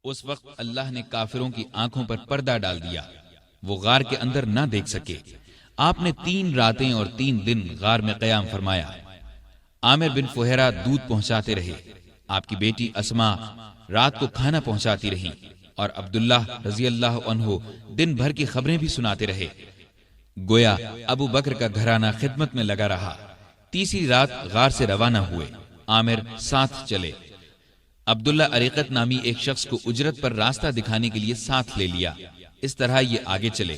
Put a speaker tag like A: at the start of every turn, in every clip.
A: اس وقت اللہ نے کافروں کی آنکھوں پر پردہ ڈال دیا، وہ غار کے اندر نہ دیکھ سکے۔ آپ نے 3 راتیں اور 3 دن غار میں قیام فرمایا۔ عامر بن فہیرہ دودھ پہنچاتے رہے، آپ کی بیٹی اسما رات کو کھانا پہنچاتی رہی، اور عبداللہ رضی اللہ عنہ دن بھر کی خبریں بھی سناتے رہے۔ گویا ابو بکر کا گھرانہ خدمت میں لگا رہا۔ تیسری رات غار سے روانہ ہوئے، عامر ساتھ چلے۔ عبداللہ اریقت نامی ایک شخص کو اجرت پر راستہ دکھانے کے لیے ساتھ لے لیا۔ اس طرح یہ آگے چلے۔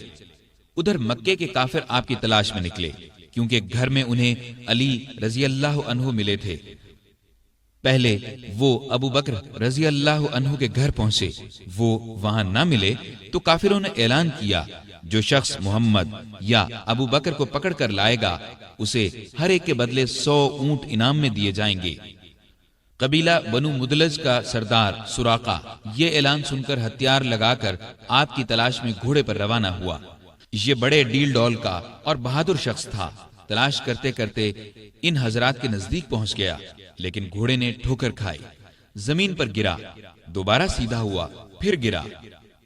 A: ادھر مکے کے کافر آپ کی تلاش میں نکلے، کیونکہ گھر میں انہیں علی رضی اللہ عنہ ملے تھے۔ پہلے وہ ابو بکر رضی اللہ عنہ کے گھر پہنچے، وہ وہاں نہ ملے تو کافروں نے اعلان کیا، جو شخص محمد یا ابو بکر کو پکڑ کر لائے گا اسے ہر ایک کے بدلے 100 اونٹ انعام میں دیے جائیں گے۔ قبیلہ بنو مدلج کا سردار سراقہ یہ اعلان سن کر ہتھیار لگا کر آپ کی تلاش میں گھوڑے پر روانہ ہوا۔ یہ بڑے ڈیل ڈول کا اور بہادر شخص تھا۔ تلاش کرتے کرتے ان حضرات کے نزدیک پہنچ گیا، لیکن گھوڑے نے ٹھوکر کھائی، زمین پر گرا، دوبارہ سیدھا ہوا، پھر گرا۔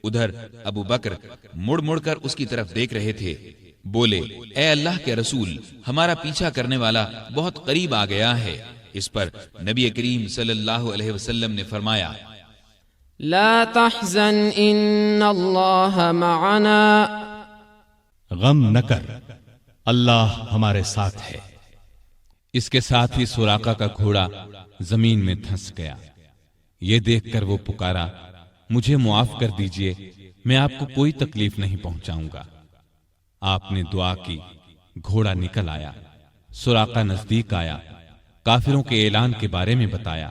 A: ادھر ابو بکر مڑ مڑ کر اس کی طرف دیکھ رہے تھے۔ بولے، اے اللہ کے رسول، ہمارا پیچھا کرنے والا بہت قریب آ گیا ہے۔ اس پر نبی کریم صلی اللہ علیہ وسلم نے فرمایا،
B: لا تحزن ان اللہ معنا،
C: غم نہ کر، اللہ ہمارے ساتھ ہے۔
D: اس کے ساتھ ہی سراقہ کا گھوڑا زمین میں دھنس گیا۔ یہ دیکھ کر وہ پکارا، مجھے معاف کر دیجئے، میں آپ کو کوئی تکلیف نہیں پہنچاؤں گا۔ آپ نے دعا کی، گھوڑا نکل آیا، سراقہ نزدیک آیا، کافروں کے اعلان کے بارے میں بتایا۔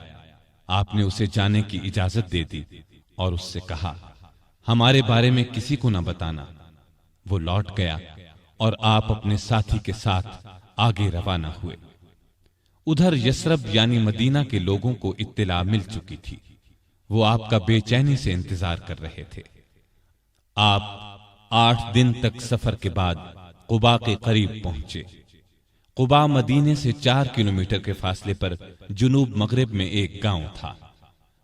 D: آپ نے اسے جانے کی اجازت دے دی اور اس سے کہا، ہمارے بارے میں کسی کو نہ بتانا۔ وہ لوٹ گیا اور آپ اپنے ساتھی کے ساتھ آگے روانہ ہوئے۔ ادھر یثرب یعنی مدینہ کے لوگوں کو اطلاع مل چکی تھی، وہ آپ کا بے چینی سے انتظار کر رہے تھے۔ آپ 8 دن تک سفر کے بعد قباء کے قریب پہنچے۔ قباء مدینے سے 4 کلومیٹر کے فاصلے پر جنوب مغرب میں ایک گاؤں تھا۔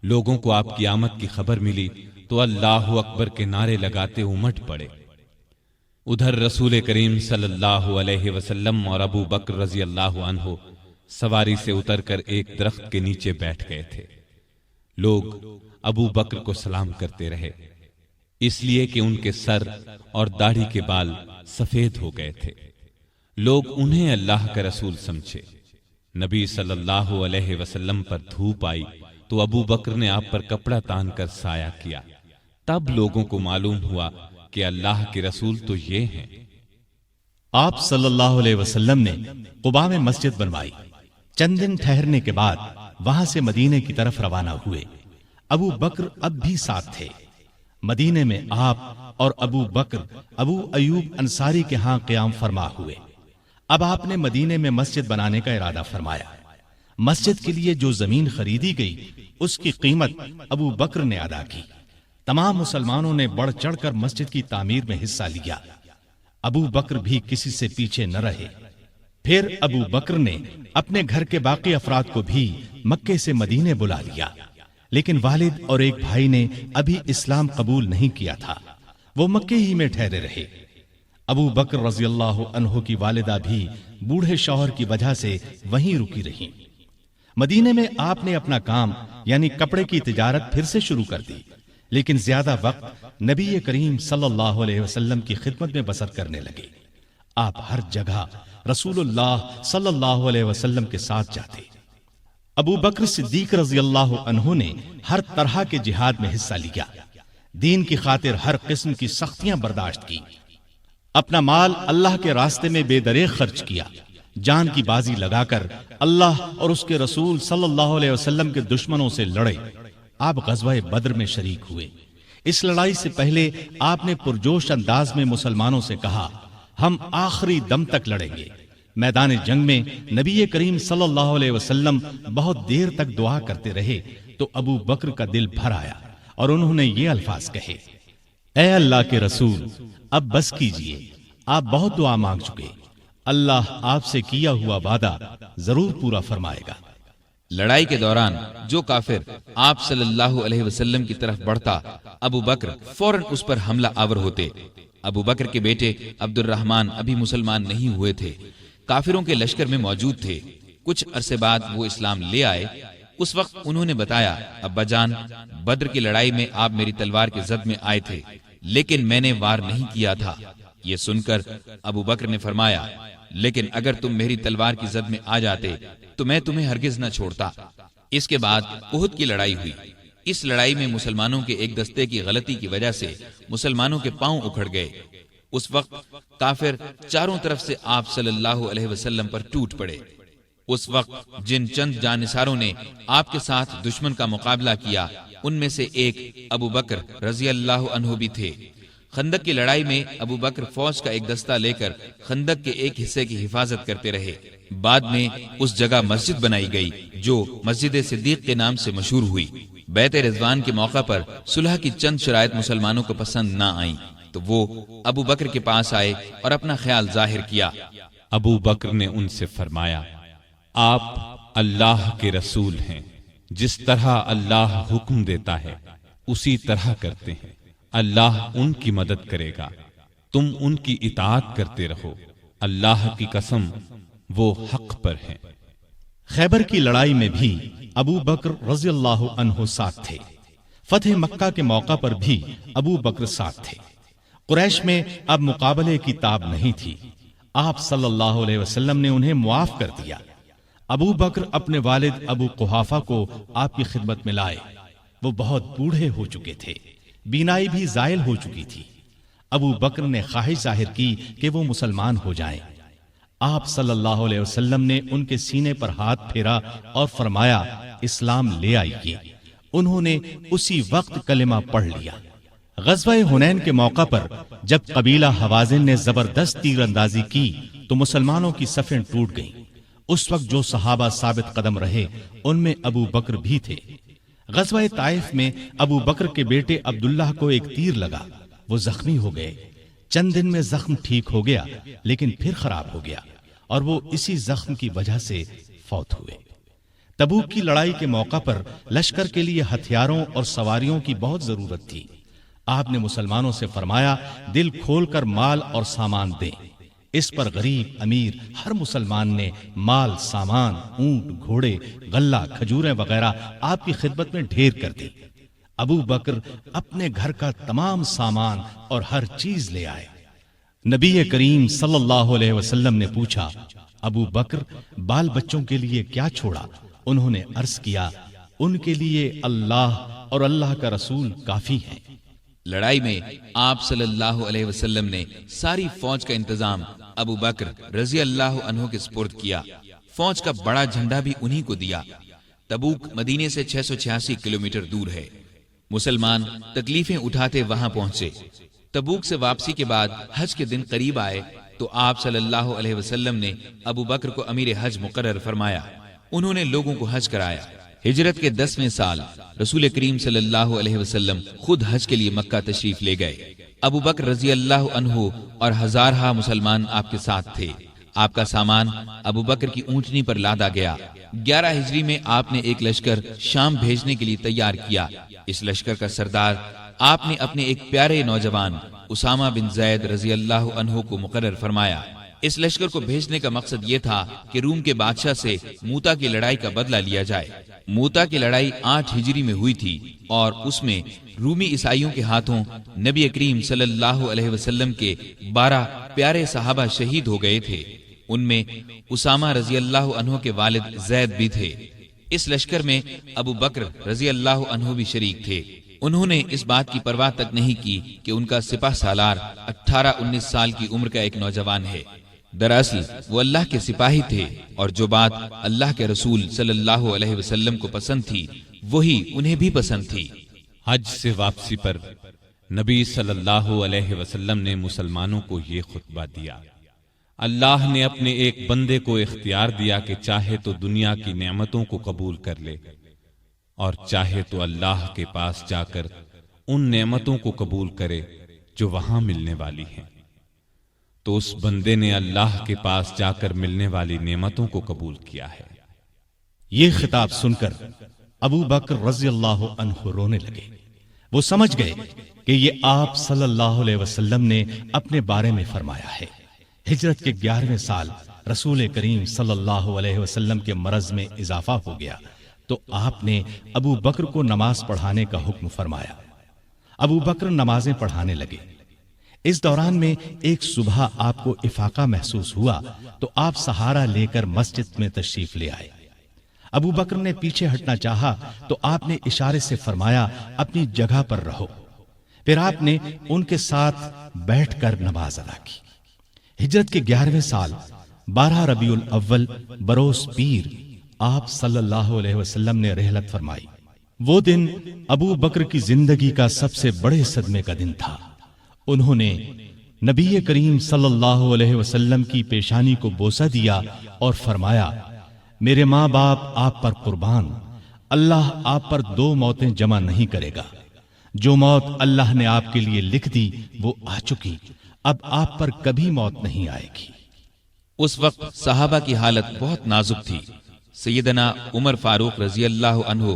D: لوگوں کو آپ کی آمد کی خبر ملی تو اللہ اکبر کے نعرے لگاتے امٹ پڑے۔ ادھر رسول کریم صلی اللہ علیہ وسلم اور ابو بکر رضی اللہ عنہ سواری سے اتر کر ایک درخت کے نیچے بیٹھ گئے تھے۔ لوگ ابو بکر کو سلام کرتے رہے، اس لیے کہ ان کے سر اور داڑھی کے بال سفید ہو گئے تھے۔ لوگ انہیں اللہ کا رسول سمجھے۔ نبی صلی اللہ علیہ وسلم پر دھوپ آئی تو ابو بکر نے آپ پر کپڑا تان کر سایہ کیا۔ تب لوگوں کو معلوم ہوا کہ اللہ کے رسول تو یہ ہیں۔
C: آپ صلی اللہ علیہ وسلم نے قباء میں مسجد بنوائی۔ چند دن ٹھہرنے کے بعد وہاں سے مدینے کی طرف روانہ ہوئے۔ ابو بکر اب بھی ساتھ تھے۔ مدینے میں آپ اور ابو بکر ابو ایوب انصاری کے ہاں قیام فرما ہوئے۔ اب آپ نے مدینے میں مسجد بنانے کا ارادہ فرمایا۔ مسجد کے لیے جو زمین خریدی گئی اس کی قیمت ابو بکر نے ادا کی۔ تمام مسلمانوں نے بڑھ چڑھ کر مسجد کی تعمیر میں حصہ لیا۔ ابو بکر بھی کسی سے پیچھے نہ رہے۔ پھر ابو بکر نے اپنے گھر کے باقی افراد کو بھی مکے سے مدینے بلا لیا، لیکن والد اور ایک بھائی نے ابھی اسلام قبول نہیں کیا تھا، وہ مکے ہی میں ٹھہرے رہے۔ ابو بکر رضی اللہ عنہ کی والدہ بھی بوڑھے شوہر کی وجہ سے وہیں رکی رہیں۔ مدینے میں آپ نے اپنا کام یعنی کپڑے کی تجارت پھر سے شروع کر دی، لیکن زیادہ وقت نبی کریم صلی اللہ علیہ وسلم کی خدمت میں بسر کرنے لگے۔ آپ ہر جگہ رسول اللہ صلی اللہ علیہ وسلم کے ساتھ جاتے۔ ابو بکر صدیق رضی اللہ عنہ نے ہر طرح کے جہاد میں حصہ لیا، دین کی خاطر ہر قسم کی سختیاں برداشت کی، اپنا مال اللہ کے راستے میں بے دریغ خرچ کیا، جان کی بازی لگا کر اللہ اور اس کے رسول صلی اللہ علیہ وسلم کے دشمنوں سے لڑے۔ آپ غزوہ بدر میں شریک ہوئے۔ اس لڑائی سے پہلے آپ نے پرجوش انداز میں مسلمانوں سے کہا، ہم آخری دم تک لڑیں گے۔ میدان جنگ میں نبی کریم صلی اللہ علیہ وسلم بہت دیر تک دعا کرتے رہے تو ابو بکر کا دل بھر آیا اور انہوں نے یہ الفاظ کہے، اے اللہ کے رسول، اب بس کیجئے، آپ بہت دعا مانگ چکے، اللہ آپ سے کیا ہوا وعدہ ضرور پورا فرمائے گا۔
A: لڑائی کے دوران جو کافر آپ صلی اللہ علیہ وسلم کی طرف بڑھتا، ابو بکر فوراً اس پر حملہ آور ہوتے۔ ابو بکر کے بیٹے عبد الرحمن ابھی مسلمان نہیں ہوئے تھے، کافروں کے لشکر میں موجود تھے۔ کچھ عرصے بعد وہ اسلام لے آئے۔ اس وقت انہوں نے بتایا، ابا جان، بدر کی لڑائی میں آپ میری تلوار کے زد میں آئے تھے، لیکن میں نے وار نہیں کیا تھا۔ یہ سن کر ابو بکر نے فرمایا، لیکن اگر تم میری تلوار کی زد میں آ جاتے تو میں تمہیں ہرگز نہ چھوڑتا۔ اس کے بعد احد کی لڑائی ہوئی۔ اس لڑائی میں مسلمانوں کے ایک دستے کی غلطی کی وجہ سے مسلمانوں کے پاؤں اکھڑ گئے۔ اس وقت کافر چاروں طرف سے آپ صلی اللہ علیہ وسلم پر ٹوٹ پڑے۔ اس وقت جن چند جانثاروں نے آپ کے ساتھ دشمن کا مقابلہ کیا، ان میں سے ایک ابو بکر رضی اللہ عنہ بھی تھے۔ خندق کی لڑائی میں ابو بکر فوج کا ایک دستہ لے کر خندق کے ایک حصے کی حفاظت کرتے رہے۔ بعد میں اس جگہ مسجد بنائی گئی جو مسجد صدیق کے نام سے مشہور ہوئی۔ بیعت رضوان کے موقع پر صلح کی چند شرائط مسلمانوں کو پسند نہ آئیں تو وہ ابو بکر کے پاس آئے اور اپنا خیال ظاہر کیا۔
D: ابو بکر نے ان سے فرمایا، آپ اللہ کے رسول ہیں، جس طرح اللہ حکم دیتا ہے اسی طرح کرتے ہیں، اللہ ان کی مدد کرے گا، تم ان کی اطاعت کرتے رہو، اللہ کی قسم وہ حق پر ہیں۔
C: خیبر کی لڑائی میں بھی ابو بکر رضی اللہ عنہ ساتھ تھے۔ فتح مکہ کے موقع پر بھی ابو بکر ساتھ تھے۔ قریش میں اب مقابلے کی تاب نہیں تھی۔ آپ صلی اللہ علیہ وسلم نے انہیں معاف کر دیا۔ ابو بکر اپنے والد ابو قحافہ کو آپ کی خدمت میں لائے۔ وہ بہت بوڑھے ہو چکے تھے، بینائی بھی زائل ہو چکی تھی۔ ابو بکر نے خواہش ظاہر کی کہ وہ مسلمان ہو جائیں۔ آپ صلی اللہ علیہ وسلم نے ان کے سینے پر ہاتھ پھیرا اور فرمایا، اسلام لے آئیے۔ انہوں نے اسی وقت کلمہ پڑھ لیا۔ غزوہ حنین کے موقع پر جب قبیلہ حوازن نے زبردست تیر اندازی کی تو مسلمانوں کی صفیں ٹوٹ گئیں۔ اس وقت جو صحابہ ثابت قدم رہے ان میں ابو بکر بھی تھے۔ غزوہ طائف میں ابو بکر کے بیٹے عبداللہ کو ایک تیر لگا، وہ زخمی ہو گئے۔ چند دن میں زخم ٹھیک ہو گیا لیکن پھر خراب ہو گیا اور وہ اسی زخم کی وجہ سے فوت ہوئے۔ تبوک کی لڑائی کے موقع پر لشکر کے لیے ہتھیاروں اور سواریوں کی بہت ضرورت تھی۔ آپ نے مسلمانوں سے فرمایا، دل کھول کر مال اور سامان دیں۔ اس پر غریب امیر ہر مسلمان نے مال، سامان، اونٹ، گھوڑے، غلہ، کھجوریں وغیرہ آپ کی خدمت میں ڈھیر کر دی۔ ابو بکر اپنے گھر کا تمام سامان اور ہر چیز لے آئے۔ نبی کریم صلی اللہ علیہ وسلم نے پوچھا، ابو بکر بال بچوں کے لیے کیا چھوڑا؟ انہوں نے عرض کیا، ان کے لیے اللہ اور اللہ کا رسول کافی ہیں۔
A: لڑائی میں آپ صلی اللہ علیہ وسلم نے ساری فوج کا انتظام ابو بکر رضی اللہ عنہ کے سپرد کیا۔ فوج کا بڑا جھنڈا بھی انہی کو دیا۔ تبوک مدینے سے 686 کلومیٹر دور ہے۔ مسلمان تکلیفیں اٹھاتے وہاں پہنچے۔ تبوک سے واپسی کے بعد حج کے دن قریب آئے تو آپ صلی اللہ علیہ وسلم نے ابو بکر کو امیر حج مقرر فرمایا۔ انہوں نے لوگوں کو حج کرایا۔ ہجرت کے 10ویں سال رسول کریم صلی اللہ علیہ وسلم خود حج کے لیے مکہ تشریف لے گئے۔ ابو بکر رضی اللہ عنہ اور ہزارہا مسلمان آپ کے ساتھ تھے۔ آپ کا سامان ابو بکر کی اونٹنی پر لادا گیا۔ 11 ہجری میں آپ نے ایک لشکر شام بھیجنے کے لیے تیار کیا۔ اس لشکر کا سردار آپ نے اپنے ایک پیارے نوجوان اسامہ بن زید رضی اللہ عنہ کو مقرر فرمایا۔ اس لشکر کو بھیجنے کا مقصد یہ تھا کہ روم کے بادشاہ سے موتا کی لڑائی کا بدلہ لیا جائے۔ موتا کی لڑائی 8 ہجری میں ہوئی تھی اور اس میں رومی عیسائیوں کے ہاتھوں نبی کریم صلی اللہ علیہ وسلم کے 12 پیارے صحابہ شہید ہو گئے تھے۔ ان میں اسامہ رضی اللہ عنہ کے والد زید بھی تھے۔ اس لشکر میں ابو بکر رضی اللہ عنہ بھی شریک تھے۔ انہوں نے اس بات کی پرواہ تک نہیں کی کہ ان کا سپہ سالار 18-19 سال کی عمر کا ایک نوجوان ہے۔ دراصل وہ اللہ کے سپاہی تھے اور جو بات اللہ کے رسول صلی اللہ علیہ وسلم کو پسند تھی وہی انہیں بھی پسند تھی۔
D: حج سے واپسی پر نبی صلی اللہ علیہ وسلم نے مسلمانوں کو یہ خطبہ دیا، اللہ نے اپنے ایک بندے کو اختیار دیا کہ چاہے تو دنیا کی نعمتوں کو قبول کر لے اور چاہے تو اللہ کے پاس جا کر ان نعمتوں کو قبول کرے جو وہاں ملنے والی ہیں۔ تو اس بندے نے اللہ کے پاس جا کر ملنے والی نعمتوں کو قبول کیا ہے۔
C: یہ خطاب سن کر ابو بکر رضی اللہ عنہ رونے لگے۔ وہ سمجھ گئے کہ یہ آپ صلی اللہ علیہ وسلم نے اپنے بارے میں فرمایا ہے۔ ہجرت کے 11ویں سال رسول کریم صلی اللہ علیہ وسلم کے مرض میں اضافہ ہو گیا تو آپ نے ابو بکر کو نماز پڑھانے کا حکم فرمایا۔ ابو بکر نمازیں پڑھانے لگے۔ اس دوران میں ایک صبح آپ کو افاقہ محسوس ہوا تو آپ سہارا لے کر مسجد میں تشریف لے آئے۔ ابو بکر نے پیچھے ہٹنا چاہا تو آپ نے اشارے سے فرمایا اپنی جگہ پر رہو۔ پھر آپ نے ان کے ساتھ بیٹھ کر نماز ادا کی۔ ہجرت کے 11ویں سال 12 ربیع الاول بروز پیر آپ صلی اللہ علیہ وسلم نے رحلت فرمائی۔ وہ دن ابو بکر کی زندگی کا سب سے بڑے صدمے کا دن تھا۔ انہوں نے نبی کریم صلی اللہ علیہ وسلم کی پیشانی کو بوسہ دیا اور فرمایا میرے ماں باپ آپ پر قربان، اللہ آپ پر 2 موتیں جمع نہیں کرے گا۔ جو موت اللہ نے آپ کے لیے لکھ دی وہ آ چکی، اب آپ پر کبھی موت نہیں آئے گی۔
A: اس وقت صحابہ کی حالت بہت نازک تھی۔ سیدنا عمر فاروق رضی اللہ عنہ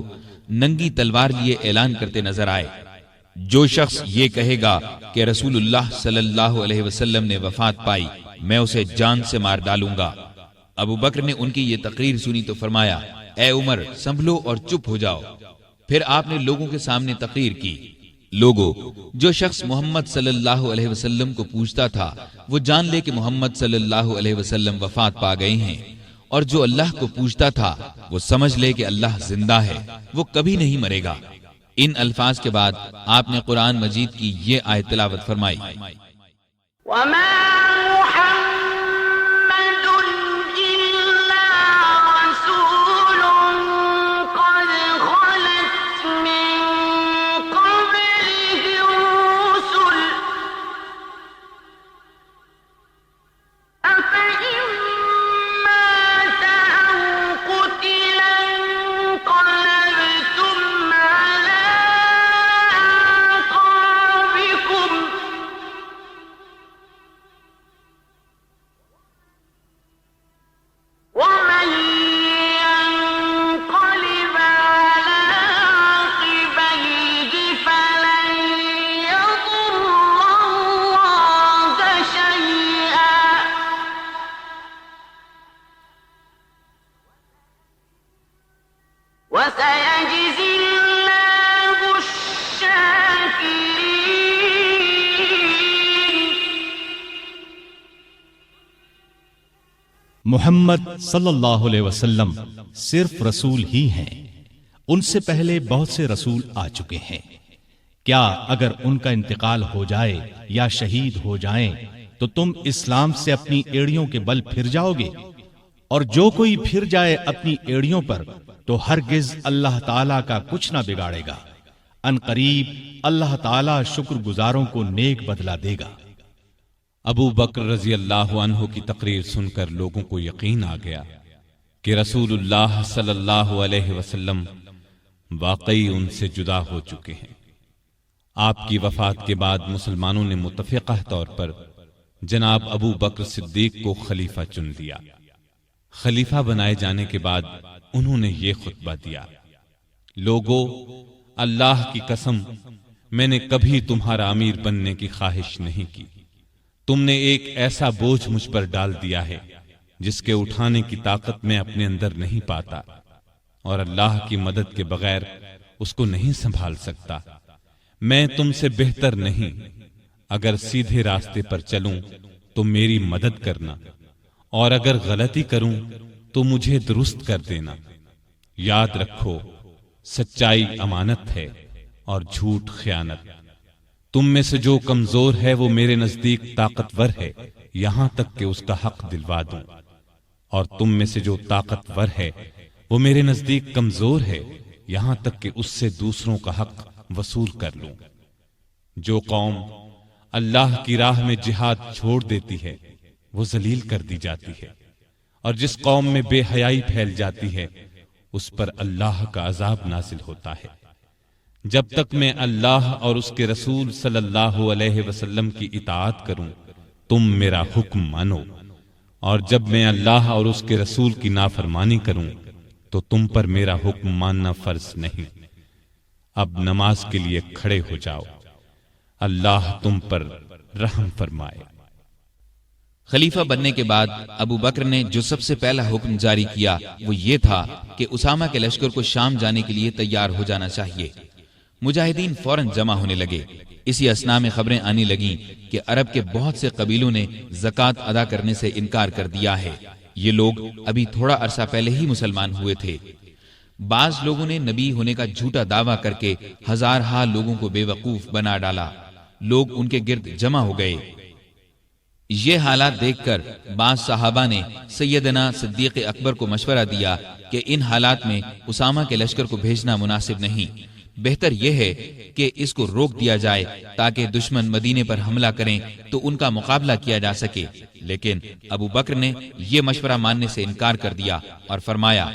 A: ننگی تلوار لیے اعلان کرتے نظر آئے، جو شخص یہ کہے گا کہ رسول اللہ صلی اللہ علیہ وسلم نے وفات پائی میں اسے جان سے مار ڈالوں گا۔ ابو بکر نے ان کی یہ تقریر سنی تو فرمایا اے عمر سنبھلو اور چپ ہو جاؤ۔ پھر آپ نے لوگوں کے سامنے تقریر کی، لوگو جو شخص محمد صلی اللہ علیہ وسلم کو پوچھتا تھا وہ جان لے کہ محمد صلی اللہ علیہ وسلم وفات پا گئے ہیں، اور جو اللہ کو پوچھتا تھا وہ سمجھ لے کہ اللہ زندہ ہے، وہ کبھی نہیں مرے گا۔ ان الفاظ کے بعد آپ نے قرآن مجید کی یہ آیت تلاوت فرمائی،
E: وما محمد إلا رسول قد خلت من قبله الرسل أفإن مات أو قتل انقلبتم على أعقابكم ومن ينقلب على عقبيه فلن يضر الله شيئا وسيجزي الله الشاكرين۔
C: محمد صلی اللہ علیہ وسلم صرف رسول ہی ہیں، ان سے پہلے بہت سے رسول آ چکے ہیں۔ کیا اگر ان کا انتقال ہو جائے یا شہید ہو جائیں تو تم اسلام سے اپنی ایڑیوں کے بل پھر جاؤ گے؟ اور جو کوئی پھر جائے اپنی ایڑیوں پر تو ہرگز اللہ تعالیٰ کا کچھ نہ بگاڑے گا۔ ان قریب اللہ تعالیٰ شکر گزاروں کو نیک بدلہ دے گا۔
D: ابو بکر رضی اللہ عنہ کی تقریر سن کر لوگوں کو یقین آ گیا کہ رسول اللہ صلی اللہ علیہ وسلم واقعی ان سے جدا ہو چکے ہیں۔ آپ کی وفات کے بعد مسلمانوں نے متفقہ طور پر جناب ابو بکر صدیق کو خلیفہ چن لیا۔ خلیفہ بنائے جانے کے بعد انہوں نے یہ خطبہ دیا، لوگو اللہ کی قسم میں نے کبھی تمہارا امیر بننے کی خواہش نہیں کی۔ تم نے ایک ایسا بوجھ مجھ پر ڈال دیا ہے جس کے اٹھانے کی طاقت میں اپنے اندر نہیں پاتا، اور اللہ کی مدد کے بغیر اس کو نہیں سنبھال سکتا۔ میں تم سے بہتر نہیں، اگر سیدھے راستے پر چلوں تو میری مدد کرنا، اور اگر غلطی کروں تو مجھے درست کر دینا۔ یاد رکھو سچائی امانت ہے اور جھوٹ خیانت۔ تم میں سے جو کمزور ہے وہ میرے نزدیک طاقتور ہے، یہاں تک کہ اس کا حق دلوا دوں، اور تم میں سے جو طاقتور ہے وہ میرے نزدیک کمزور ہے، یہاں تک کہ اس سے دوسروں کا حق وصول کر لوں۔ جو قوم اللہ کی راہ میں جہاد چھوڑ دیتی ہے وہ ذلیل کر دی جاتی ہے، اور جس قوم میں بے حیائی پھیل جاتی ہے اس پر اللہ کا عذاب نازل ہوتا ہے۔ جب تک میں اللہ اور اس کے رسول صلی اللہ علیہ وسلم کی اطاعت کروں تم میرا حکم مانو، اور جب میں اللہ اور اس کے رسول کی نافرمانی کروں تو تم پر میرا حکم ماننا فرض نہیں۔ اب نماز کے لیے کھڑے ہو جاؤ، اللہ تم پر رحم فرمائے۔
A: خلیفہ بننے کے بعد ابو بکر نے جو سب سے پہلا حکم جاری کیا وہ یہ تھا کہ اسامہ کے لشکر کو شام جانے کے لیے تیار ہو جانا چاہیے۔ مجاہدین فوراً جمع ہونے لگے۔ اسی اثنا میں خبریں آنے لگیں کہ عرب کے بہت سے قبیلوں نے زکوٰۃ ادا کرنے سے انکار کر دیا ہے۔ یہ لوگ ابھی تھوڑا عرصہ پہلے ہی مسلمان ہوئے تھے۔ بعض لوگوں نے نبی ہونے کا جھوٹا دعویٰ کر کے ہزارہا لوگوں کو بے وقوف بنا ڈالا۔ لوگ ان کے گرد جمع ہو گئے۔ یہ حالات دیکھ کر بعض صحابہ نے سیدنا صدیق اکبر کو مشورہ دیا کہ ان حالات میں اسامہ کے لشکر کو بھیجنا مناسب نہیں، بہتر یہ ہے کہ اس کو روک دیا جائے تاکہ دشمن مدینے پر حملہ کریں تو ان کا مقابلہ کیا جا سکے۔ لیکن ابو بکر نے یہ مشورہ ماننے سے انکار کر دیا اور فرمایا،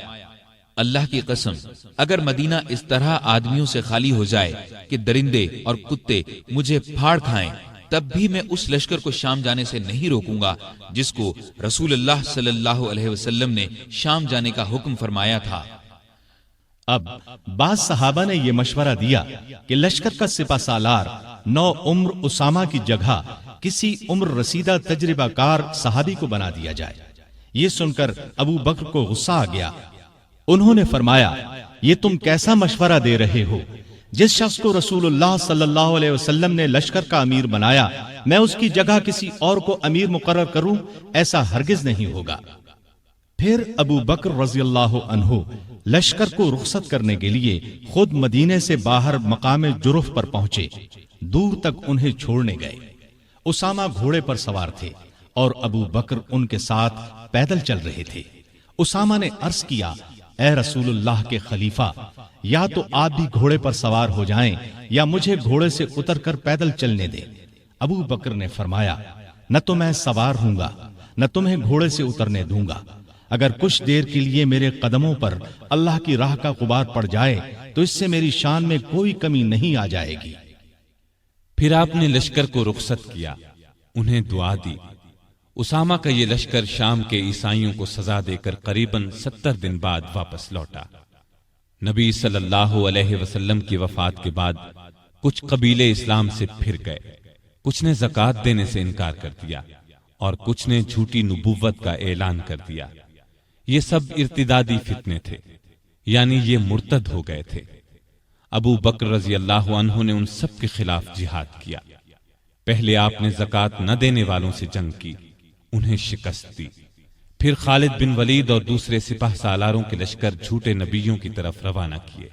A: اللہ کی قسم، اگر مدینہ اس طرح آدمیوں سے خالی ہو جائے کہ درندے اور کتے مجھے پھاڑ کھائیں، تب بھی میں اس لشکر کو شام جانے سے نہیں روکوں گا جس کو رسول اللہ صلی اللہ علیہ وسلم نے شام جانے کا حکم فرمایا تھا۔
C: اب بعض صحابہ نے یہ مشورہ دیا کہ لشکر کا سپہ سالار نو عمر اسامہ کی جگہ کسی عمر رسیدہ تجربہ کار صحابی کو بنا دیا جائے۔ یہ سن کر ابو بکر کو غصہ آ گیا۔ انہوں نے فرمایا، یہ تم کیسا مشورہ دے رہے ہو؟ جس شخص کو رسول اللہ صلی اللہ علیہ وسلم نے لشکر کا امیر بنایا، میں اس کی جگہ کسی اور کو امیر مقرر کروں، ایسا ہرگز نہیں ہوگا۔ پھر ابو بکر رضی اللہ عنہ لشکر کو رخصت کرنے کے لیے خود مدینے سے باہر مقام جرف پر پہنچے، دور تک انہیں چھوڑنے گئے۔ اسامہ گھوڑے پر سوار تھے اور ابو بکر ان کے ساتھ پیدل چل رہے تھے۔ اسامہ نے عرض کیا، اے رسول اللہ کے خلیفہ، یا تو آپ بھی گھوڑے پر سوار ہو جائیں یا مجھے گھوڑے سے اتر کر پیدل چلنے دیں۔ ابو بکر نے فرمایا، نہ تو میں سوار ہوں گا نہ تمہیں گھوڑے سے اترنے دوں گا۔ اگر کچھ دیر کے لیے میرے قدموں پر اللہ کی راہ کا غبار پڑ جائے تو اس سے میری شان میں کوئی کمی نہیں آ جائے گی۔
D: پھر آپ نے لشکر کو رخصت کیا، انہیں دعا دی۔ اسامہ کا یہ لشکر شام کے عیسائیوں کو سزا دے کر قریباً 70 دن بعد واپس لوٹا۔ نبی صلی اللہ علیہ وسلم کی وفات کے بعد کچھ قبیلے اسلام سے پھر گئے، کچھ نے زکوٰۃ دینے سے انکار کر دیا اور کچھ نے جھوٹی نبوت کا اعلان کر دیا۔ یہ سب ارتدادی فتنے تھے، یعنی یہ مرتد ہو گئے تھے۔ ابو بکر رضی اللہ عنہ نے ان سب کے خلاف جہاد کیا۔ پہلے آپ نے زکوٰۃ نہ دینے والوں سے جنگ کی، انہیں شکست دی۔ پھر خالد بن ولید اور دوسرے سپہ سالاروں کے لشکر جھوٹے نبیوں کی طرف روانہ کیے۔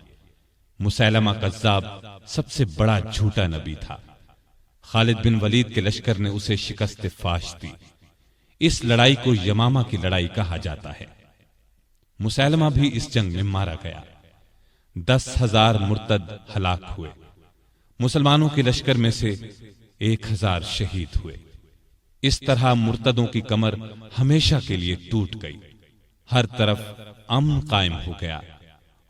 D: مسیلمہ کذاب سب سے بڑا جھوٹا نبی تھا۔ خالد بن ولید کے لشکر نے اسے شکست فاش دی۔ اس لڑائی کو یمامہ کی لڑائی کہا جاتا ہے۔ مسیلمہ بھی اس جنگ میں مارا گیا۔ 10,000 مرتد ہلاک ہوئے۔ مسلمانوں کے لشکر میں سے 1,000 شہید ہوئے۔ اس طرح مرتدوں کی کمر ہمیشہ کے لیے ٹوٹ گئی، ہر طرف امن قائم ہو گیا،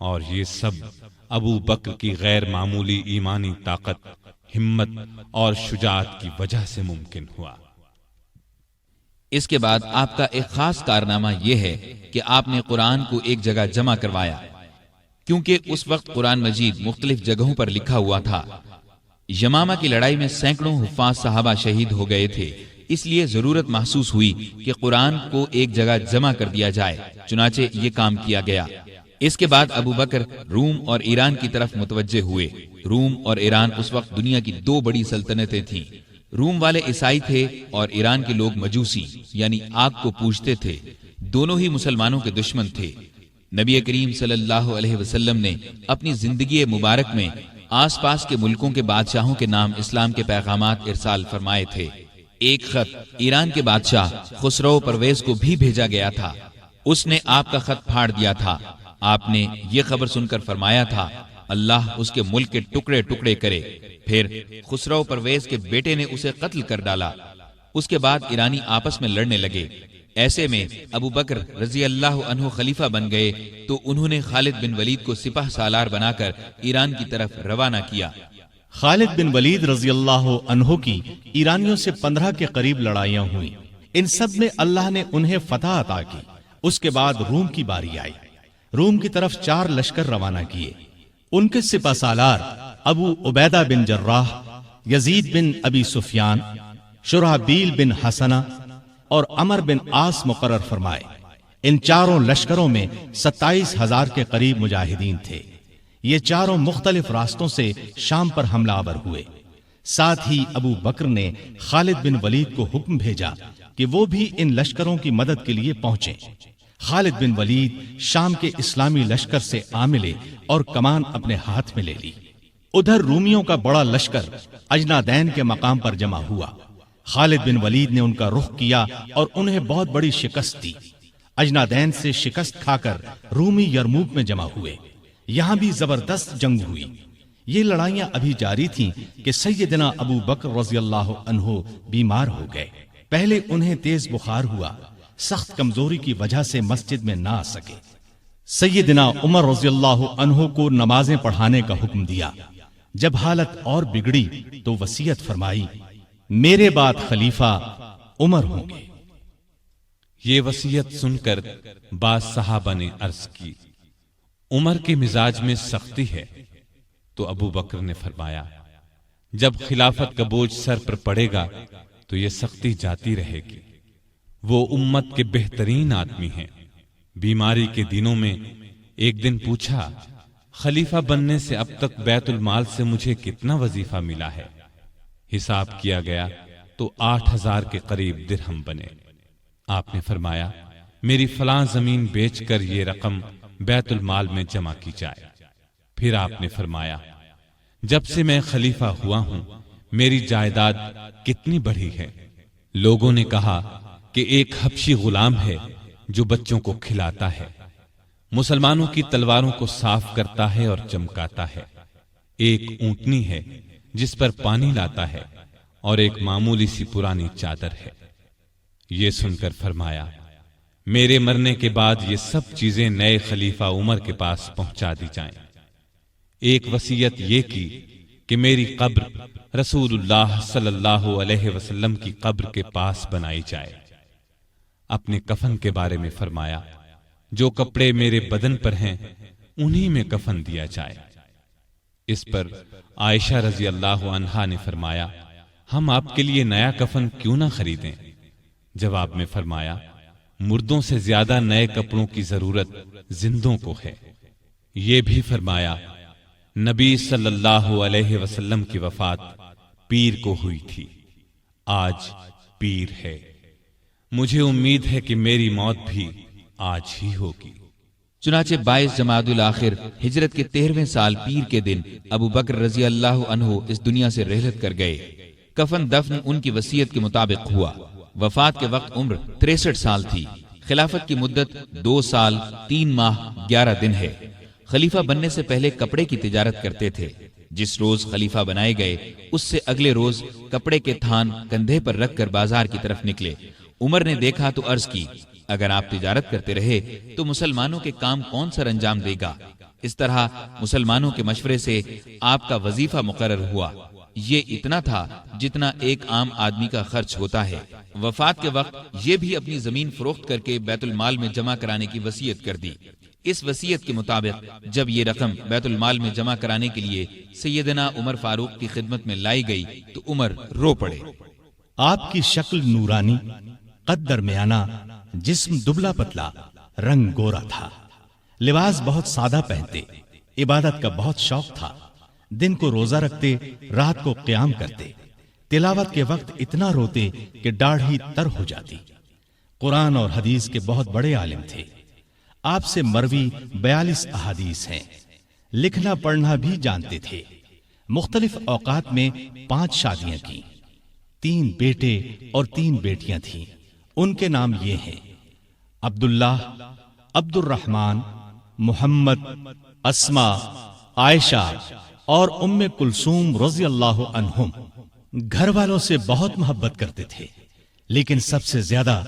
D: اور یہ سب ابو بکر کی غیر معمولی ایمانی طاقت، ہمت اور شجاعت کی وجہ سے ممکن ہوا۔
A: اس کے بعد آپ کا ایک خاص کارنامہ یہ ہے کہ آپ نے قرآن کو ایک جگہ جمع کروایا، کیونکہ اس وقت قرآن مجید مختلف جگہوں پر لکھا ہوا تھا۔ یمامہ کی لڑائی میں سینکڑوں حفاظ صحابہ شہید ہو گئے تھے، اس لیے ضرورت محسوس ہوئی کہ قرآن کو ایک جگہ جمع کر دیا جائے، چنانچہ یہ کام کیا گیا۔ اس کے بعد ابو بکر روم اور ایران کی طرف متوجہ ہوئے۔ روم اور ایران اس وقت دنیا کی 2 بڑی سلطنتیں تھیں۔ روم والے عیسائی تھے اور ایران کے لوگ مجوسی یعنی آگ کو پوجتے تھے۔ دونوں ہی مسلمانوں کے دشمن تھے۔ نبی کریم صلی اللہ علیہ وسلم نے اپنی زندگی مبارک میں آس پاس کے ملکوں کے بادشاہوں کے نام اسلام کے پیغامات ارسال فرمائے تھے۔ ایک خط ایران کے بادشاہ خسرو پرویز کو بھی بھیجا گیا تھا۔ اس نے آپ کا خط پھاڑ دیا تھا۔ آپ نے یہ خبر سن کر فرمایا تھا، اللہ اس کے ملک کے ٹکڑے ٹکڑے کرے۔ پھر خسرو پرویز کے بیٹے نے اسے قتل کر ڈالا۔ اس کے بعد ایرانی آپس میں لڑنے لگے۔ ایسے میں ابو بکر رضی اللہ عنہ خلیفہ بن گئے تو انہوں نے خالد بن ولید کو سپہ سالار بنا کر ایران کی طرف روانہ کیا۔
C: خالد بن ولید رضی اللہ عنہ کی ایرانیوں سے 15 کے قریب لڑائیاں ہوئیں۔ ان سب میں اللہ نے انہیں فتح عطا کی۔ اس کے بعد روم کی باری آئی۔ روم کی طرف 4 لشکر روانہ کیے۔ ان کے سپہ سالار ابو عبیدہ بن جراح، یزید بن ابی سفیان، شرحبیل بن حسنہ اور عمر بن عاص مقرر فرمائے۔ ان چاروں لشکروں میں 27,000 کے قریب مجاہدین تھے۔ یہ چاروں مختلف راستوں سے شام پر حملہ آور ہوئے۔ ساتھ ہی ابو بکر نے خالد بن ولید کو حکم بھیجا کہ وہ بھی ان لشکروں کی مدد کے لیے پہنچیں۔ خالد بن ولید شام کے اسلامی لشکر سے آ ملے اور کمان اپنے ہاتھ میں لے لی۔ ادھر رومیوں کا بڑا لشکر اجنادین کے مقام پر جمع ہوا۔ خالد بن ولید نے ان کا رخ کیا اور انہیں بہت بڑی شکست دی۔ اجنادین سے شکست کھا کر رومی یرموک میں جمع ہوئے۔ یہاں بھی زبردست جنگ ہوئی۔ یہ لڑائیاں ابھی جاری تھیں کہ سیدنا ابو بکر رضی اللہ عنہ بیمار ہو گئے۔ پہلے انہیں تیز بخار ہوا، سخت کمزوری کی وجہ سے مسجد میں نہ آ سکے۔ سیدنا عمر رضی اللہ عنہ کو نمازیں پڑھانے کا حکم دیا۔ جب حالت اور بگڑی تو وصیت فرمائی، میرے بعد خلیفہ عمر ہوں گے۔
D: یہ وصیت سن کر بعض صحابہ نے عرض کی، عمر کے مزاج میں سختی ہے۔ تو ابو بکر نے فرمایا، جب خلافت کا بوجھ سر پر پڑے گا تو یہ سختی جاتی رہے گی۔ وہ امت کے بہترین آدمی ہیں۔ بیماری کے دنوں میں ایک دن پوچھا، خلیفہ بننے سے اب تک بیت المال سے مجھے کتنا وظیفہ ملا ہے؟ حساب کیا گیا تو 8,000 کے قریب درہم بنے۔ آپ نے فرمایا، میری فلاں زمین بیچ کر یہ رقم بیت المال میں جمع کی جائے۔ پھر آپ نے فرمایا، جب سے میں خلیفہ ہوا ہوں میری جائیداد کتنی بڑھی ہے؟ لوگوں نے کہا کہ ایک حبشی غلام ہے جو بچوں کو کھلاتا ہے، مسلمانوں کی تلواروں کو صاف کرتا ہے اور چمکاتا ہے، ایک اونٹنی ہے جس پر پانی لاتا ہے، اور ایک معمولی سی پرانی چادر ہے۔ یہ سن کر فرمایا، میرے مرنے کے بعد یہ سب چیزیں نئے خلیفہ عمر کے پاس پہنچا دی جائیں۔ ایک وصیت یہ کی کہ میری قبر رسول اللہ صلی اللہ علیہ وسلم کی قبر کے پاس بنائی جائے۔ اپنے کفن کے بارے میں فرمایا، جو کپڑے میرے بدن پر ہیں انہی میں کفن دیا جائے۔ اس پر عائشہ رضی اللہ عنہا نے فرمایا، ہم آپ کے لیے نیا کفن کیوں نہ خریدیں؟ جواب میں فرمایا، مردوں سے زیادہ نئے کپڑوں کی ضرورت زندوں کو ہے۔ یہ بھی فرمایا، نبی صلی اللہ علیہ وسلم کی وفات پیر کو ہوئی تھی، آج پیر ہے، مجھے امید ہے کہ میری موت بھی آج ہی ہوگی۔
A: چنانچہ 22 جمادی الاخر ہجرت کے 13ویں سال پیر کے دن ابو بکر رضی اللہ عنہ اس دنیا سے رحلت کر گئے۔ کفن دفن ان کی وصیت کے مطابق ہوا۔ وفات کے وقت عمر 63 سال تھی۔ خلافت کی مدت 2 سال 3 ماہ 11 دن ہے۔ خلیفہ بننے سے پہلے کپڑے کی تجارت کرتے تھے۔ جس روز خلیفہ بنائے گئے اس سے اگلے روز کپڑے کے تھان کندھے پر رکھ کر بازار کی طرف نکلے۔ عمر نے دیکھا تو عرض کی، اگر آپ تجارت کرتے رہے تو مسلمانوں کے کام کون سر انجام دے گا؟ اس طرح مسلمانوں کے مشورے سے آپ کا وظیفہ مقرر ہوا۔ یہ اتنا تھا جتنا ایک عام آدمی کا خرچ ہوتا ہے۔ وفات کے وقت یہ بھی اپنی زمین فروخت کر کے بیت المال میں جمع کرانے کی وصیت کر دی۔ اس وصیت کے مطابق جب یہ رقم بیت المال میں جمع کرانے کے لیے سیدنا عمر فاروق کی خدمت میں لائی گئی تو عمر رو پڑے۔
C: آپ کی شکل نورانی، قد درمیانہ، جسم دبلا پتلا، رنگ گورا تھا۔ لباس بہت سادہ پہنتے، عبادت کا بہت شوق تھا۔ دن کو روزہ رکھتے، رات کو قیام کرتے، تلاوت کے وقت اتنا روتے کہ داڑھی تر ہو جاتی۔ قرآن اور حدیث کے بہت بڑے عالم تھے۔ آپ سے مروی 42 احادیث ہیں۔ لکھنا پڑھنا بھی جانتے تھے۔ مختلف اوقات میں 5 شادیاں کی۔ 3 بیٹے اور 3 بیٹیاں تھیں۔ ان کے نام یہ ہیں: عبداللہ، عبد الرحمن، محمد، اسما، عائشہ اور ام کلثوم رضی اللہ عنہم۔ گھر والوں سے بہت محبت کرتے تھے، لیکن سب سے زیادہ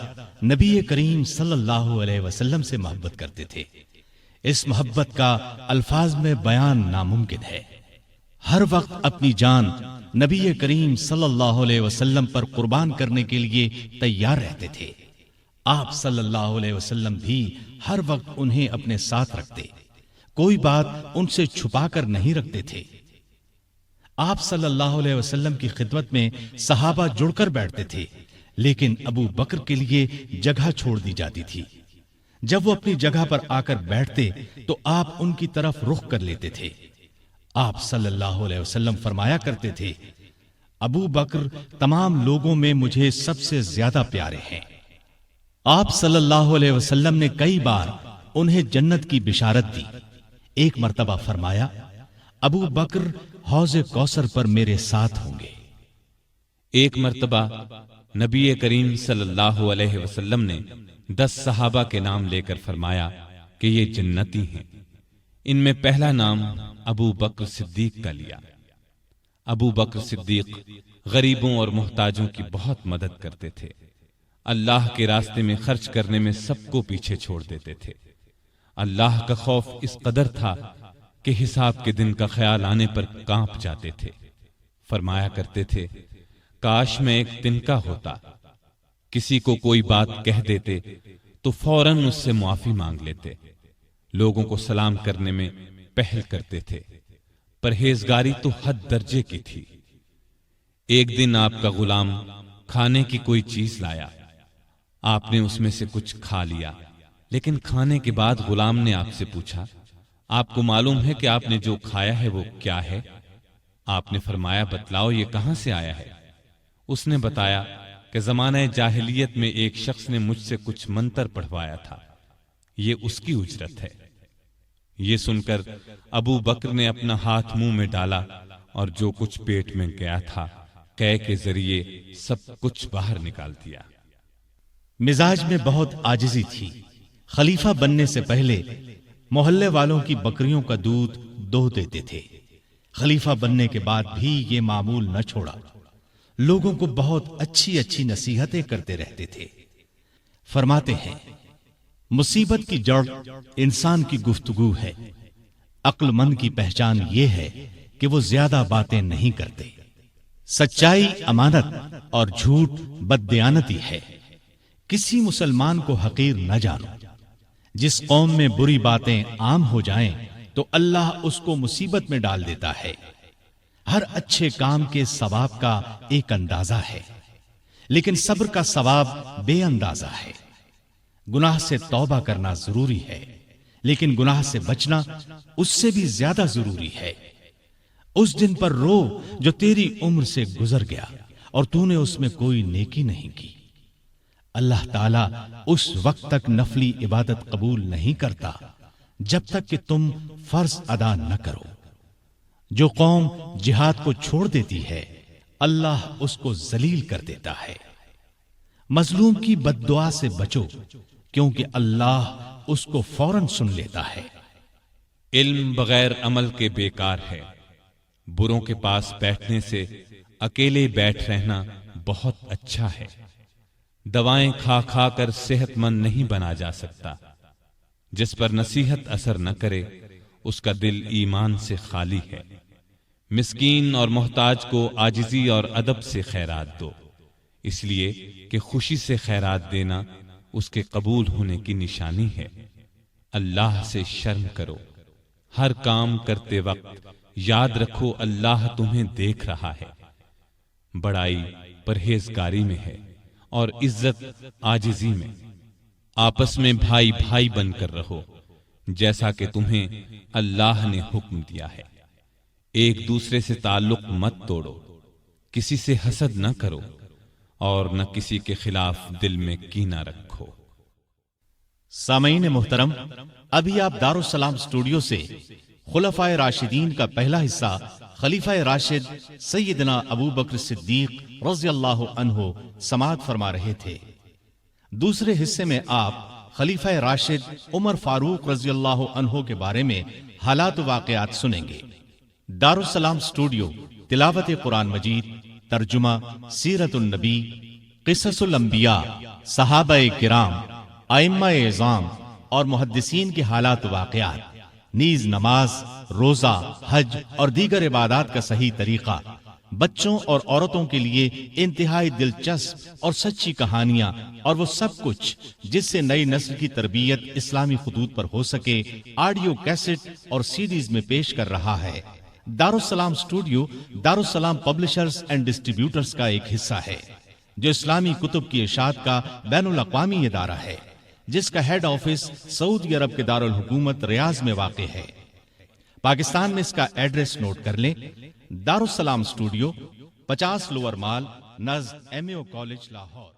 C: نبی کریم صلی اللہ علیہ وسلم سے محبت کرتے تھے۔ اس محبت کا الفاظ میں بیان ناممکن ہے۔ ہر وقت اپنی جان نبی کریم صلی اللہ علیہ وسلم پر قربان کرنے کے لیے تیار رہتے تھے۔ آپ صلی اللہ علیہ وسلم بھی ہر وقت انہیں اپنے ساتھ رکھتے، کوئی بات ان سے چھپا کر نہیں رکھتے تھے۔ آپ صلی اللہ علیہ وسلم کی خدمت میں صحابہ جڑ کر بیٹھتے تھے، لیکن ابو بکر کے لیے جگہ چھوڑ دی جاتی تھی۔ جب وہ اپنی جگہ پر آ کر بیٹھتے تو آپ ان کی طرف رخ کر لیتے تھے۔ آپ صلی اللہ علیہ وسلم فرمایا کرتے تھے، ابو بکر تمام لوگوں میں مجھے سب سے زیادہ پیارے ہیں۔ آپ صلی اللہ علیہ وسلم نے کئی بار انہیں جنت کی بشارت دی۔ ایک مرتبہ فرمایا، ابو بکر حوض کوثر پر میرے ساتھ ہوں گے۔
D: ایک مرتبہ نبی کریم صلی اللہ علیہ وسلم نے 10 صحابہ کے نام لے کر فرمایا کہ یہ جنتی ہیں۔ ان میں پہلا نام ابو بکر صدیق کا لیا۔ ابو بکر صدیق غریبوں اور محتاجوں کی بہت مدد کرتے تھے، اللہ کے راستے میں خرچ کرنے میں سب کو پیچھے چھوڑ دیتے تھے۔ اللہ کا خوف اس قدر تھا کہ حساب کے دن کا خیال آنے پر کانپ جاتے تھے۔ فرمایا کرتے تھے، کاش میں ایک تنکا ہوتا، کسی کو کوئی بات کہہ دیتے تو فوراً اس سے معافی مانگ لیتے، لوگوں کو سلام کرنے میں پہل کرتے تھے، پرہیزگاری تو حد درجے کی تھی۔ ایک دن آپ کا غلام کھانے کی کوئی چیز لایا، آپ نے اس میں سے کچھ کھا لیا، لیکن کھانے کے بعد غلام نے آپ سے پوچھا، آپ کو معلوم ہے کہ آپ نے جو کھایا ہے وہ کیا ہے؟ آپ نے فرمایا، بتلاؤ یہ کہاں سے آیا ہے؟ اس نے بتایا کہ زمانہ جاہلیت میں ایک شخص نے مجھ سے کچھ منتر پڑھوایا تھا، یہ اس کی اجرت ہے۔ یہ سن کر ابو بکر نے اپنا ہاتھ منہ میں ڈالا اور جو کچھ پیٹ میں گیا تھا قے کے ذریعے سب کچھ باہر نکال دیا۔
C: مزاج میں بہت عاجزی تھی۔ خلیفہ بننے سے پہلے محلے والوں کی بکریوں کا دودھ دوہ دیتے تھے۔ خلیفہ بننے کے بعد بھی یہ معمول نہ چھوڑا، لوگوں کو بہت اچھی اچھی نصیحتیں کرتے رہتے تھے۔ فرماتے ہیں، مصیبت کی جڑ انسان کی گفتگو ہے، عقل مند کی پہچان یہ ہے کہ وہ زیادہ باتیں نہیں کرتے۔ سچائی امانت اور جھوٹ بددیانتی ہے۔ کسی مسلمان کو حقیر نہ جانو۔ جس قوم میں بری باتیں عام ہو جائیں تو اللہ اس کو مصیبت میں ڈال دیتا ہے۔ ہر اچھے کام کے ثواب کا ایک اندازہ ہے، لیکن صبر کا ثواب بے اندازہ ہے۔ گناہ سے توبہ کرنا ضروری ہے، لیکن گناہ سے بچنا اس سے بھی زیادہ ضروری ہے۔ اس دن پر رو جو تیری عمر سے گزر گیا اور تو نے اس میں کوئی نیکی نہیں کی۔ اللہ تعالیٰ اس وقت تک نفلی عبادت قبول نہیں کرتا جب تک کہ تم فرض ادا نہ کرو۔ جو قوم جہاد کو چھوڑ دیتی ہے اللہ اس کو ذلیل کر دیتا ہے۔ مظلوم کی بد دعا سے بچو کیونکہ اللہ اس کو فوراً سن لیتا ہے۔
D: علم بغیر عمل کے بیکار ہے۔ بروں کے پاس بیٹھنے سے اکیلے بیٹھ رہنا بہت اچھا ہے۔ دوائیں کھا کھا کر صحت مند نہیں بنا جا سکتا۔ جس پر نصیحت اثر نہ کرے اس کا دل ایمان سے خالی ہے۔ مسکین اور محتاج کو عاجزی اور ادب سے خیرات دو، اس لیے کہ خوشی سے خیرات دینا اس کے قبول ہونے کی نشانی ہے۔ اللہ سے شرم کرو۔ ہر کام کرتے وقت یاد رکھو اللہ تمہیں دیکھ رہا ہے۔ بڑائی پرہیزگاری میں ہے اور عزت عاجزی میں۔ آپس میں بھائی بھائی بن کر رہو جیسا کہ تمہیں اللہ نے حکم دیا ہے۔ ایک دوسرے سے تعلق مت توڑو، کسی سے حسد نہ کرو اور نہ کسی کے خلاف دل میں کینہ رکھو۔
C: سامعین محترم، ابھی آپ دارالسلام اسٹوڈیو سے خلفائے راشدین کا پہلا حصہ خلیفہ راشد سیدنا ابو بکر صدیق رضی اللہ عنہ سماعت فرما رہے تھے۔ دوسرے حصے میں آپ خلیفہ راشد عمر فاروق رضی اللہ عنہ کے بارے میں حالات و واقعات سنیں گے۔ دارالسلام اسٹوڈیو تلاوت قرآن مجید، ترجمہ، سیرت النبی، قصص الانبیاء، صحابہ کرام، ائمہ اعظام اور محدثین کے حالات و واقعات، نیز نماز، روزہ، حج اور دیگر عبادات کا صحیح طریقہ، بچوں اور عورتوں کے لیے انتہائی دلچسپ اور سچی کہانیاں اور وہ سب کچھ جس سے نئی نسل کی تربیت اسلامی خطوط پر ہو سکے آڈیو کیسٹ اور سیڈیز میں پیش کر رہا ہے۔ دارالسلام اسٹوڈیو دارالسلام پبلشرز اینڈ ڈسٹریبیوٹرز کا ایک حصہ ہے جو اسلامی کتب کی اشاعت کا بین الاقوامی ادارہ ہے، جس کا ہیڈ آفس سعودی عرب کے دارالحکومت ریاض میں واقع ہے۔ پاکستان میں اس کا ایڈریس نوٹ کر لیں: دارالسلام اسٹوڈیو، 50 لوور مال، نزد ایم اے او کالج، لاہور۔